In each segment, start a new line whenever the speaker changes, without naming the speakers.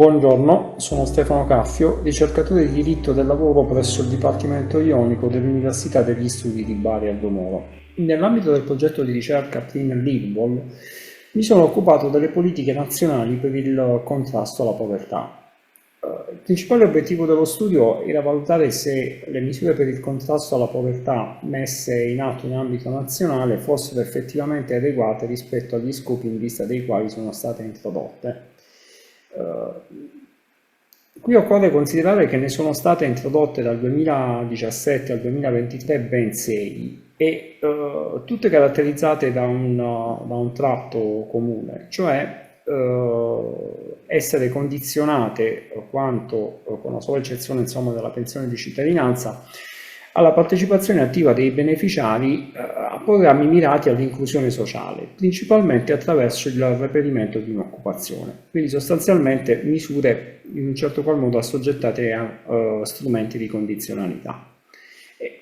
Buongiorno, sono Stefano Caffio, ricercatore di diritto del lavoro presso il Dipartimento Ionico dell'Università degli Studi di Bari al Domoro. Nell'ambito del progetto di ricerca Clean Livable mi sono occupato delle politiche nazionali per il contrasto alla povertà. Il principale obiettivo dello studio era valutare se le misure per il contrasto alla povertà messe in atto in ambito nazionale fossero effettivamente adeguate rispetto agli scopi in vista dei quali sono state introdotte. Qui occorre considerare che ne sono state introdotte dal 2017 al 2023 ben 6 e tutte caratterizzate da un tratto comune, cioè essere condizionate quanto, con la sola eccezione insomma, della pensione di cittadinanza, alla partecipazione attiva dei beneficiari a programmi mirati all'inclusione sociale, principalmente attraverso il reperimento di un'occupazione. Quindi sostanzialmente misure in un certo qual modo assoggettate a strumenti di condizionalità.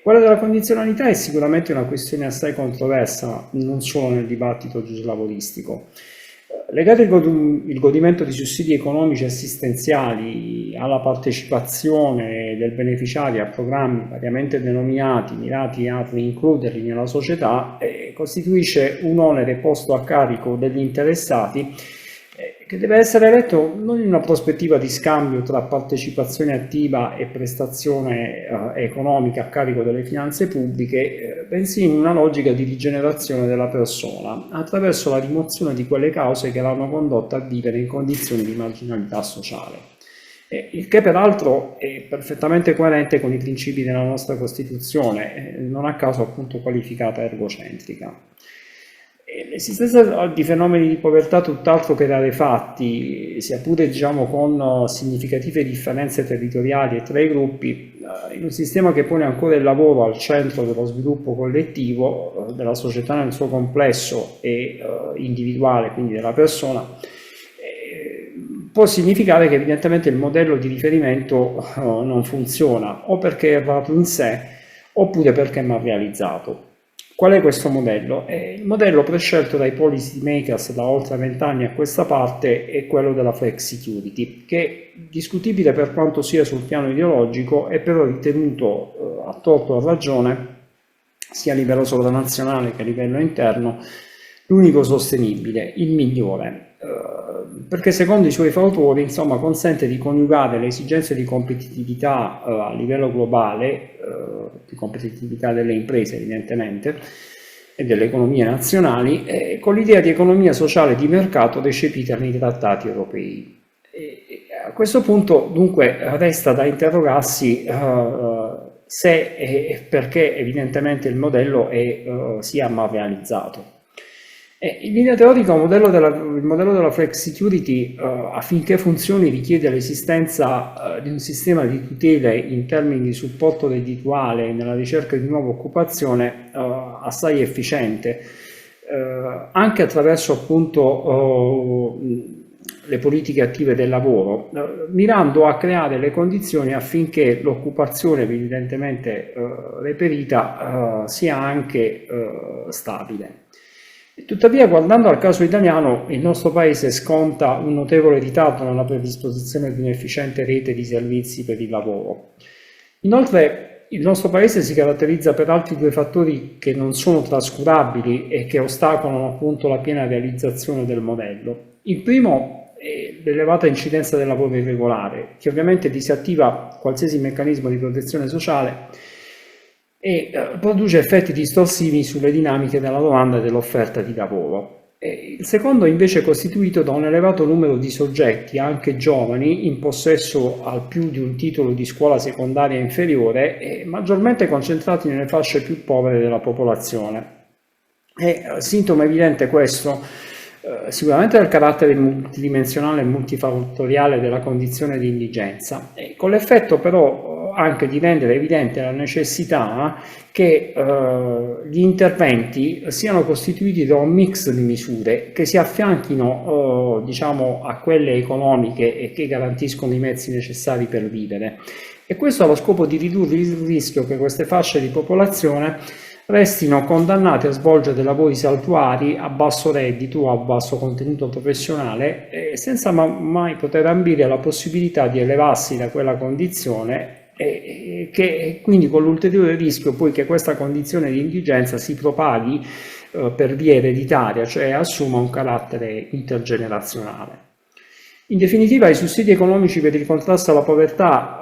Quella della condizionalità è sicuramente una questione assai controversa, non solo nel dibattito giuslavoristico. Legare il godimento di sussidi economici assistenziali alla partecipazione del beneficiario a programmi variamente denominati mirati a reincluderli nella società costituisce un onere posto a carico degli interessati che deve essere letto non in una prospettiva di scambio tra partecipazione attiva e prestazione economica a carico delle finanze pubbliche, bensì in una logica di rigenerazione della persona attraverso la rimozione di quelle cause che l'hanno condotta a vivere in condizioni di marginalità sociale. Il che peraltro è perfettamente coerente con i principi della nostra Costituzione, non a caso appunto qualificata ergocentrica. L'esistenza di fenomeni di povertà tutt'altro che rarefatti, sia pure diciamo, con significative differenze territoriali tra i gruppi, in un sistema che pone ancora il lavoro al centro dello sviluppo collettivo, della società nel suo complesso e individuale, quindi della persona, può significare che evidentemente il modello di riferimento non funziona, o perché è errato in sé, oppure perché è mal realizzato. Qual è questo modello? Il modello prescelto dai policy makers da oltre 20 anni a questa parte è quello della flex security, che è discutibile per quanto sia sul piano ideologico, è però ritenuto a torto o a ragione, sia a livello sovranazionale che a livello interno, l'unico sostenibile, il migliore, perché secondo i suoi fautori insomma, consente di coniugare le esigenze di competitività a livello globale, di competitività delle imprese evidentemente e delle economie nazionali, con l'idea di economia sociale di mercato recepita nei trattati europei. A questo punto dunque resta da interrogarsi se e perché evidentemente il modello sia mal realizzato. In linea teorica il modello della flex security affinché funzioni richiede l'esistenza di un sistema di tutele in termini di supporto reddituale nella ricerca di nuova occupazione assai efficiente, anche attraverso appunto le politiche attive del lavoro, mirando a creare le condizioni affinché l'occupazione evidentemente reperita sia anche stabile. Tuttavia, guardando al caso italiano, il nostro Paese sconta un notevole ritardo nella predisposizione di un'efficiente rete di servizi per il lavoro. Inoltre, il nostro Paese si caratterizza per altri due fattori che non sono trascurabili e che ostacolano appunto la piena realizzazione del modello. Il primo è l'elevata incidenza del lavoro irregolare, che ovviamente disattiva qualsiasi meccanismo di protezione sociale e produce effetti distorsivi sulle dinamiche della domanda e dell'offerta di lavoro. Il secondo invece è costituito da un elevato numero di soggetti, anche giovani, in possesso al più di un titolo di scuola secondaria inferiore e maggiormente concentrati nelle fasce più povere della popolazione. Sintomo evidente questo sicuramente del carattere multidimensionale e multifattoriale della condizione di indigenza, con l'effetto però anche di rendere evidente la necessità che gli interventi siano costituiti da un mix di misure che si affianchino diciamo, a quelle economiche e che garantiscono i mezzi necessari per vivere. E questo allo scopo di ridurre il rischio che queste fasce di popolazione restino condannati a svolgere lavori saltuari a basso reddito o a basso contenuto professionale, senza mai poter ambire alla possibilità di elevarsi da quella condizione, e che quindi con l'ulteriore rischio poi che questa condizione di indigenza si propaghi per via ereditaria, cioè assuma un carattere intergenerazionale. In definitiva, i sussidi economici per il contrasto alla povertà,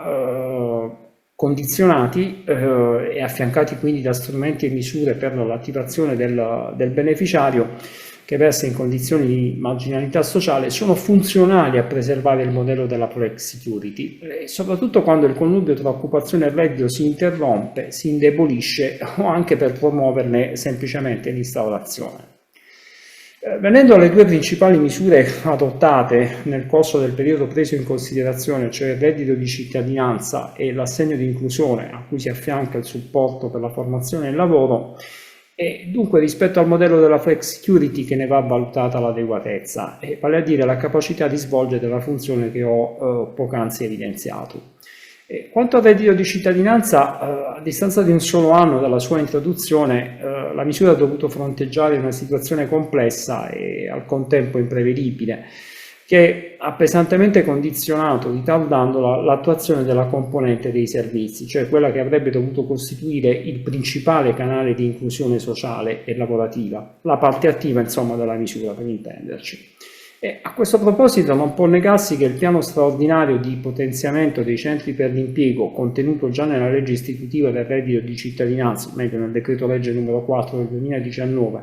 condizionati e affiancati quindi da strumenti e misure per l'attivazione del beneficiario che versa in condizioni di marginalità sociale, sono funzionali a preservare il modello della flex security, soprattutto quando il connubio tra occupazione e reddito si interrompe, si indebolisce o anche per promuoverne semplicemente l'instaurazione. Venendo alle due principali misure adottate nel corso del periodo preso in considerazione, cioè il reddito di cittadinanza e l'assegno di inclusione a cui si affianca il supporto per la formazione e il lavoro, e dunque rispetto al modello della flex security che ne va valutata l'adeguatezza, vale a dire la capacità di svolgere la funzione che ho poc'anzi evidenziato. Quanto al reddito di cittadinanza, a distanza di un solo anno dalla sua introduzione, la misura ha dovuto fronteggiare una situazione complessa e al contempo imprevedibile, che ha pesantemente condizionato, ritardando l'attuazione della componente dei servizi, cioè quella che avrebbe dovuto costituire il principale canale di inclusione sociale e lavorativa, la parte attiva insomma della misura per intenderci. E a questo proposito non può negarsi che il piano straordinario di potenziamento dei centri per l'impiego, contenuto già nella legge istitutiva del reddito di cittadinanza, meglio nel decreto legge numero 4 del 2019,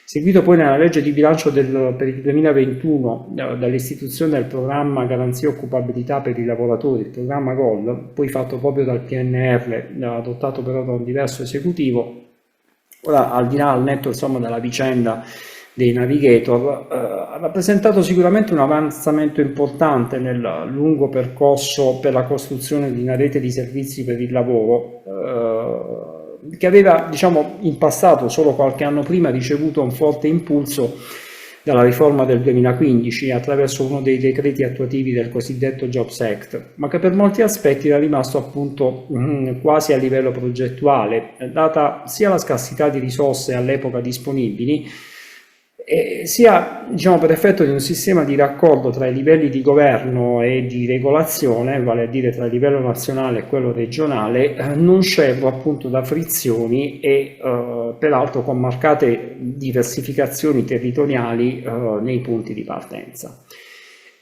seguito poi nella legge di bilancio per il 2021 dall'istituzione del programma Garanzia Occupabilità per i lavoratori, il programma GOL, poi fatto proprio dal PNR, adottato però da un diverso esecutivo. Ora, al di là al netto insomma della vicenda dei navigator, ha rappresentato sicuramente un avanzamento importante nel lungo percorso per la costruzione di una rete di servizi per il lavoro che aveva, diciamo, in passato, solo qualche anno prima, ricevuto un forte impulso dalla riforma del 2015 attraverso uno dei decreti attuativi del cosiddetto Jobs Act, ma che per molti aspetti era rimasto appunto quasi a livello progettuale, data sia la scarsità di risorse all'epoca disponibili, sia diciamo, per effetto di un sistema di raccordo tra i livelli di governo e di regolazione, vale a dire tra il livello nazionale e quello regionale, non scevro appunto da frizioni e peraltro con marcate diversificazioni territoriali nei punti di partenza.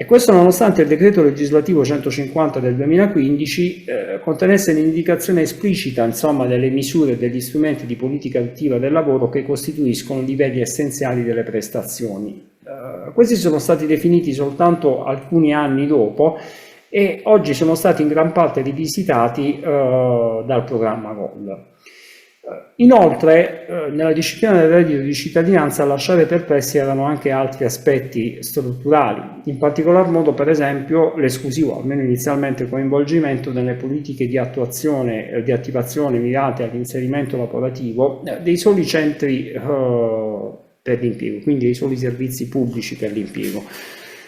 E questo nonostante il decreto legislativo 150 del 2015 contenesse l'indicazione esplicita insomma, delle misure e degli strumenti di politica attiva del lavoro che costituiscono livelli essenziali delle prestazioni. Questi sono stati definiti soltanto alcuni anni dopo e oggi sono stati in gran parte rivisitati dal programma GOL. Inoltre, nella disciplina del reddito di cittadinanza a lasciare perplessi erano anche altri aspetti strutturali, in particolar modo per esempio l'esclusivo, almeno inizialmente, coinvolgimento nelle politiche di attuazione di attivazione mirate all'inserimento lavorativo dei soli centri per l'impiego, quindi dei soli servizi pubblici per l'impiego,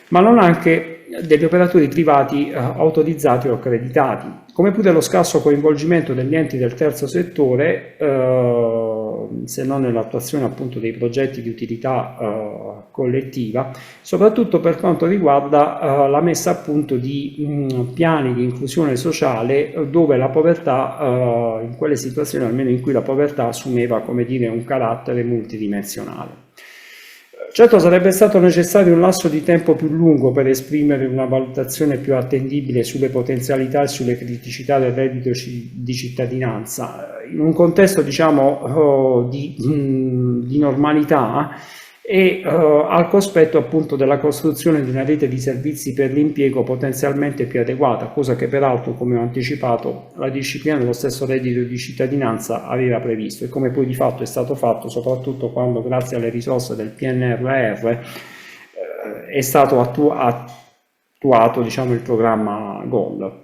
ma non anche degli operatori privati autorizzati o accreditati, come pure lo scarso coinvolgimento degli enti del terzo settore, se non nell'attuazione appunto dei progetti di utilità collettiva, soprattutto per quanto riguarda la messa a punto di piani di inclusione sociale dove la povertà, in quelle situazioni almeno in cui la povertà assumeva, come dire, un carattere multidimensionale. Certo sarebbe stato necessario un lasso di tempo più lungo per esprimere una valutazione più attendibile sulle potenzialità e sulle criticità del reddito di cittadinanza, in un contesto diciamo di normalità e al cospetto appunto della costruzione di una rete di servizi per l'impiego potenzialmente più adeguata, cosa che peraltro, come ho anticipato, la disciplina dello stesso reddito di cittadinanza aveva previsto e come poi di fatto è stato fatto soprattutto quando grazie alle risorse del PNRR è stato attuato diciamo, il programma GOL.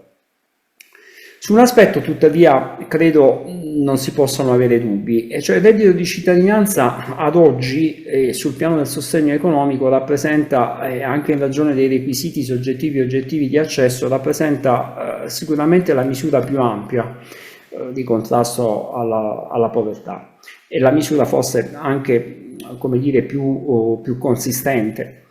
Su un aspetto tuttavia credo non si possano avere dubbi, e cioè il reddito di cittadinanza ad oggi sul piano del sostegno economico rappresenta, anche in ragione dei requisiti soggettivi e oggettivi di accesso, rappresenta sicuramente la misura più ampia di contrasto alla povertà. E la misura fosse anche, come dire, più consistente.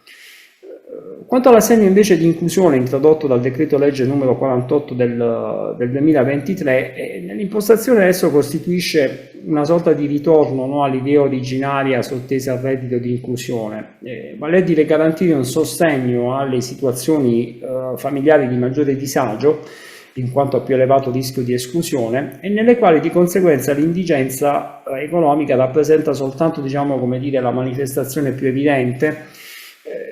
Quanto all'assegno invece di inclusione introdotto dal decreto legge numero 48 del 2023, nell'impostazione esso costituisce una sorta di ritorno, no, all'idea originaria sottesa al reddito di inclusione, vale a dire garantire un sostegno alle situazioni familiari di maggiore disagio, in quanto a più elevato rischio di esclusione, e nelle quali di conseguenza l'indigenza economica rappresenta soltanto, diciamo, come dire, la manifestazione più evidente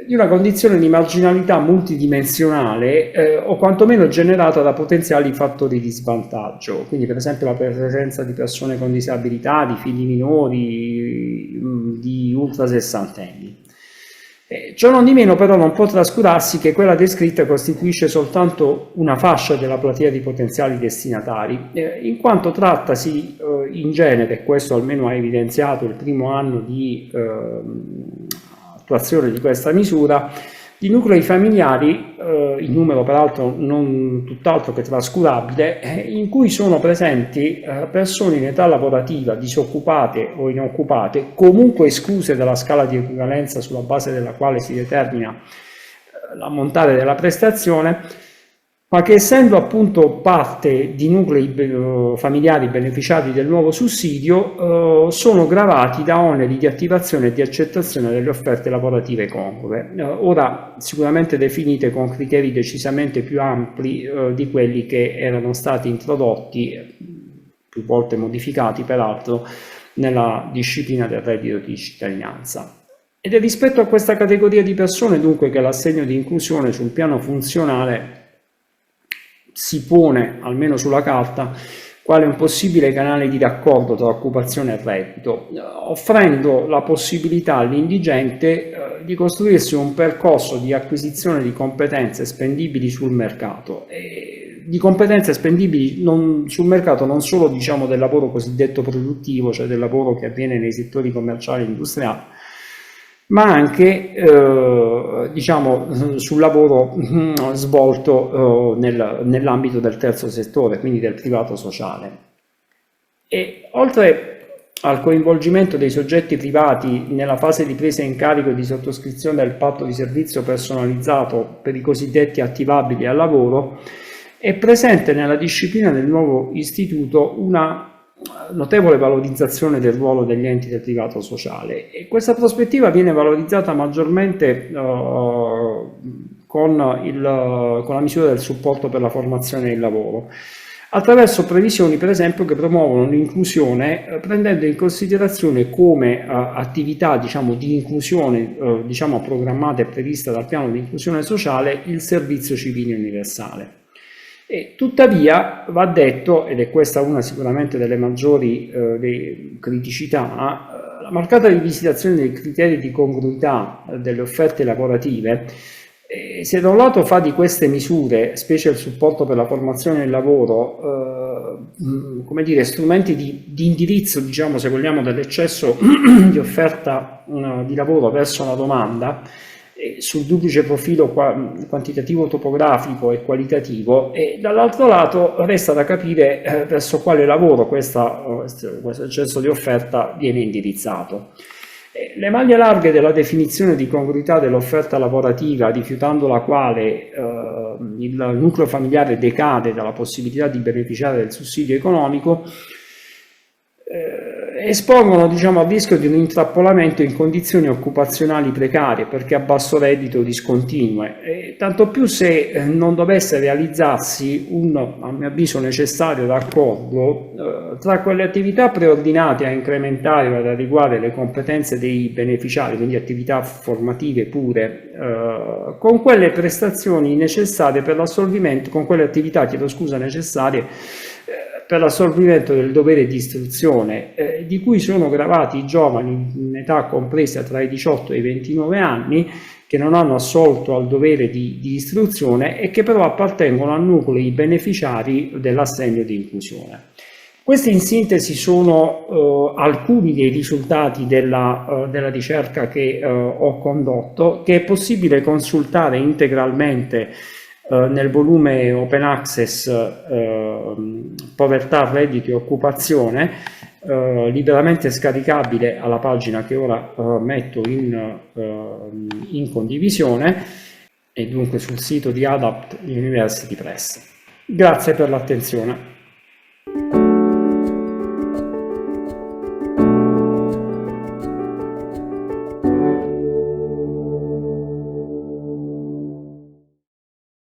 di una condizione di marginalità multidimensionale o quantomeno generata da potenziali fattori di svantaggio, quindi per esempio la presenza di persone con disabilità, di figli minori, di ultrasessantenni. Ciò non di meno però non può trascurarsi che quella descritta costituisce soltanto una fascia della platea di potenziali destinatari, in quanto trattasi in genere, questo almeno ha evidenziato il primo anno di attuazione di questa misura, di nuclei familiari, in numero peraltro non tutt'altro che trascurabile, in cui sono presenti persone in età lavorativa, disoccupate o inoccupate, comunque escluse dalla scala di equivalenza sulla base della quale si determina l'ammontare della prestazione, ma che essendo appunto parte di nuclei familiari beneficiari del nuovo sussidio sono gravati da oneri di attivazione e di accettazione delle offerte lavorative congrue, ora sicuramente definite con criteri decisamente più ampli di quelli che erano stati introdotti, più volte modificati peraltro, nella disciplina del reddito di cittadinanza. Ed è rispetto a questa categoria di persone dunque che l'assegno di inclusione sul piano funzionale si pone, almeno sulla carta, quale un possibile canale di raccordo tra occupazione e reddito, offrendo la possibilità all'indigente di costruirsi un percorso di acquisizione di competenze spendibili sul mercato, e di competenze spendibili sul mercato non solo, diciamo, del lavoro cosiddetto produttivo, cioè del lavoro che avviene nei settori commerciali e industriali, ma anche diciamo, sul lavoro svolto nell'ambito del terzo settore, quindi del privato sociale. E oltre al coinvolgimento dei soggetti privati nella fase di presa in carico e di sottoscrizione del patto di servizio personalizzato per i cosiddetti attivabili al lavoro, è presente nella disciplina del nuovo istituto una notevole valorizzazione del ruolo degli enti del privato sociale, e questa prospettiva viene valorizzata maggiormente con la misura del supporto per la formazione e il lavoro, attraverso previsioni per esempio che promuovono l'inclusione prendendo in considerazione come attività, diciamo, di inclusione diciamo, programmata e prevista dal piano di inclusione sociale il servizio civile universale. E tuttavia va detto, ed è questa una sicuramente delle maggiori criticità, la marcata rivisitazione dei criteri di congruità delle offerte lavorative, se da un lato fa di queste misure, specie il supporto per la formazione e il lavoro, come dire, strumenti di indirizzo, diciamo, se vogliamo, dell'eccesso di offerta di lavoro verso la domanda, sul duplice profilo quantitativo topografico e qualitativo, e dall'altro lato resta da capire verso quale lavoro questo eccesso di offerta viene indirizzato. Le maglie larghe della definizione di congruità dell'offerta lavorativa, rifiutando la quale il nucleo familiare decade dalla possibilità di beneficiare del sussidio economico, espongono, diciamo, a rischio di un intrappolamento in condizioni occupazionali precarie, perché a basso reddito discontinue, tanto più se non dovesse realizzarsi un, a mio avviso, necessario raccordo tra quelle attività preordinate a incrementare o ad adeguare le competenze dei beneficiari, quindi attività formative pure, con quelle prestazioni necessarie per l'assolvimento, con quelle attività, chiedo scusa, necessarie per l'assolvimento del dovere di istruzione, di cui sono gravati i giovani in età compresa tra i 18 e i 29 anni, che non hanno assolto al dovere di istruzione e che però appartengono a nuclei beneficiari dell'assegno di inclusione. Questi in sintesi sono alcuni dei risultati della ricerca che ho condotto, che è possibile consultare integralmente nel volume Open Access Povertà, Reddito e Occupazione, liberamente scaricabile alla pagina che ora metto in condivisione, e dunque sul sito di Adapt University Press. Grazie per l'attenzione.